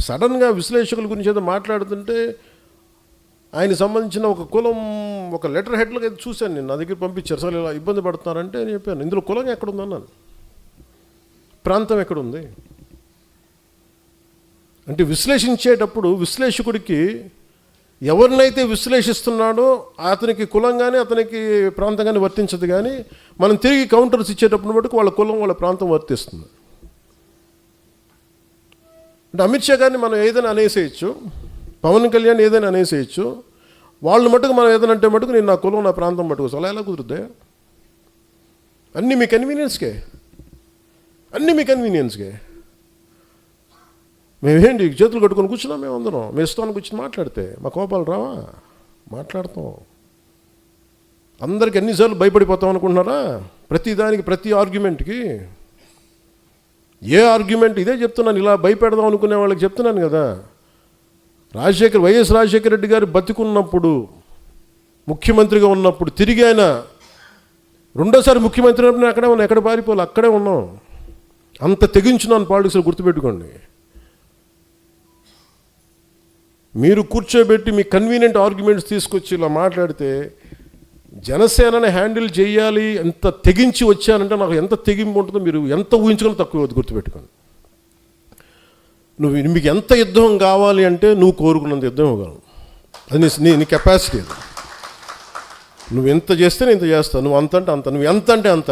సడన్గా విశ్లేషకుల గురించి ఏదో మాట్లాడుతుంటే ఆయనకు సంబంధించిన ఒక కులం ఒక లెటర్ హెడ్లుగా అయితే చూశాను నేను, నా దగ్గర పంపించారు. అసలు ఇలా ఇబ్బంది పడుతున్నారంటే నేను చెప్పాను, ఇందులో కులం ఎక్కడుందన్నాను, ప్రాంతం ఎక్కడుంది అంటే విశ్లేషించేటప్పుడు విశ్లేషకుడికి ఎవరినైతే విశ్లేషిస్తున్నాడో అతనికి కులం కానీ అతనికి ప్రాంతం కానీ వర్తించదు. కానీ మనం తిరిగి కౌంటర్స్ ఇచ్చేటప్పుడు మటుకు వాళ్ళ కులం వాళ్ళ ప్రాంతం వర్తిస్తుంది. అంటే అమిత్ షా గారిని మనం ఏదైనా అనేసేయచ్చు, పవన్ కళ్యాణ్ ఏదైనా అనేసేయచ్చు, వాళ్ళు మటుకు మనం ఏదైనా అంటే మటుకు నేను నా కులం నా ప్రాంతం మటుకు అలా ఎలా కుదురుద్ది? అన్నీ మీ కన్వీనియన్స్కే, అన్నీ మీ కన్వీనియన్స్కే. మేమేంటి చేతులు కట్టుకొని కూర్చున్నాం, మేము అందరం మేము ఇస్తానికి కూర్చొని మాట్లాడితే మా కోపాలు రావా? మాట్లాడతాం. అందరికి ఎన్నిసార్లు భయపడిపోతాం అనుకుంటున్నారా? ప్రతిదానికి ప్రతి ఆర్గ్యుమెంట్కి ఏ ఆర్గ్యుమెంట్ ఇదే చెప్తున్నాను, ఇలా భయపెడదాం అనుకునే వాళ్ళకి చెప్తున్నాను కదా. వైఎస్ రాజశేఖర రెడ్డి గారు బతికున్నప్పుడు ముఖ్యమంత్రిగా ఉన్నప్పుడు తిరిగి ఆయన రెండోసారి ముఖ్యమంత్రి ఉన్నప్పుడు అక్కడే ఉన్నాం, ఎక్కడ పారిపోవాలి అక్కడే ఉన్నాం. అంత తెగించున్నాను పాలిటిక్స్లో, గుర్తుపెట్టుకోండి. మీరు కూర్చోబెట్టి మీ కన్వీనియంట్ ఆర్గ్యుమెంట్స్ తీసుకొచ్చి ఇలా మాట్లాడితే జనసేనని హ్యాండిల్ చేయాలి ఎంత తెగించి వచ్చానంటే నాకు ఎంత తెగింపు ఉంటుందో మీరు ఎంత ఊహించుకుని తక్కువ, గుర్తుపెట్టుకోండి. మీకు ఎంత యుద్ధం కావాలి అంటే నువ్వు కోరుకున్నంత యుద్ధం ఇవ్వగలవు, అది నీ కెపాసిటీ. అది నువ్వు ఎంత చేస్తే నేను ఇంత చేస్తాను, నువ్వు అంత అంటే అంత, నువ్వు ఎంత అంటే అంత.